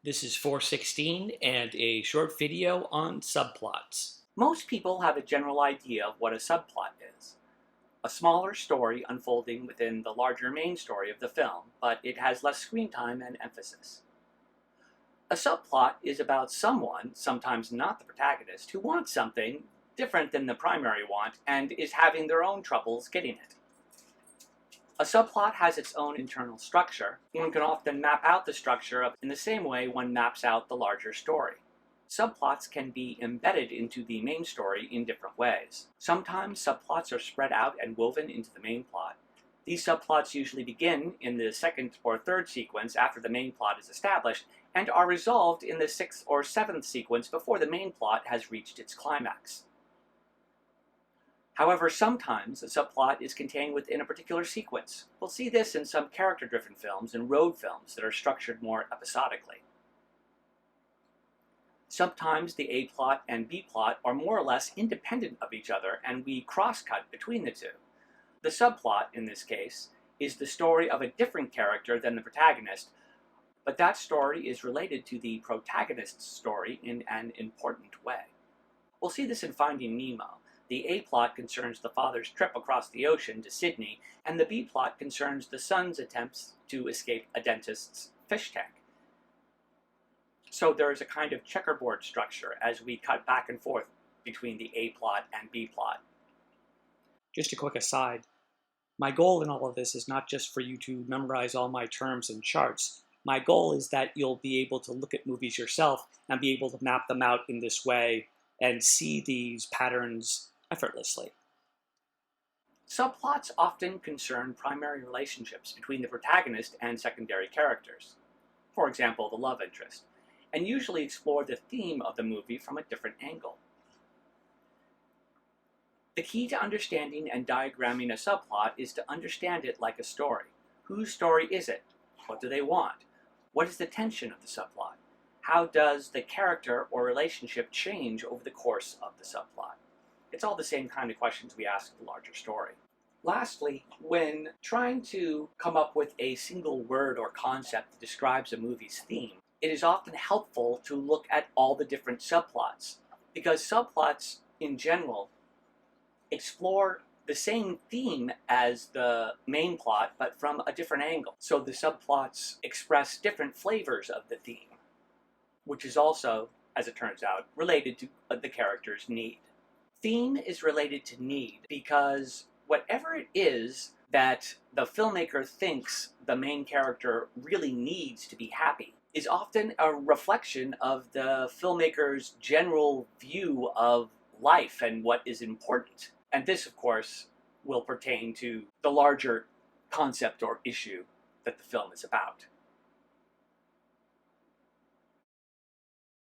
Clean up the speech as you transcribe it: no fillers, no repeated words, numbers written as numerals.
This is 416 and a short video on subplots. Most people have a general idea of what a subplot is. A smaller story unfolding within the larger main story of the film, but it has less screen time and emphasis. A subplot is about someone, sometimes not the protagonist, who wants something different than the primary want and is having their own troubles getting it. A subplot has its own internal structure. One can often map out the structure in the same way one maps out the larger story. Subplots can be embedded into the main story in different ways. Sometimes subplots are spread out and woven into the main plot. These subplots usually begin in the second or third sequence after the main plot is established, and are resolved in the sixth or seventh sequence before the main plot has reached its climax. However, sometimes a subplot is contained within a particular sequence. We'll see this in some character-driven films and road films that are structured more episodically. Sometimes the A-plot and B-plot are more or less independent of each other, and we cross-cut between the two. The subplot, in this case, is the story of a different character than the protagonist, but that story is related to the protagonist's story in an important way. We'll see this in Finding Nemo. The A-plot concerns the father's trip across the ocean to Sydney, and the B-plot concerns the son's attempts to escape a dentist's fish tank. So there is a kind of checkerboard structure as we cut back and forth between the A-plot and B-plot. Just a quick aside, my goal in all of this is not just for you to memorize all my terms and charts. My goal is that you'll be able to look at movies yourself and be able to map them out in this way and see these patterns effortlessly. Subplots often concern primary relationships between the protagonist and secondary characters, for example, the love interest, and usually explore the theme of the movie from a different angle. The key to understanding and diagramming a subplot is to understand it like a story. Whose story is it? What do they want? What is the tension of the subplot? How does the character or relationship change over the course of the subplot? It's all the same kind of questions we ask of the larger story. Lastly, when trying to come up with a single word or concept that describes a movie's theme, it is often helpful to look at all the different subplots, because subplots in general explore the same theme as the main plot, but from a different angle. So the subplots express different flavors of the theme, which is also, as it turns out, related to the character's need. Theme is related to need because whatever it is that the filmmaker thinks the main character really needs to be happy is often a reflection of the filmmaker's general view of life and what is important. And this, of course, will pertain to the larger concept or issue that the film is about.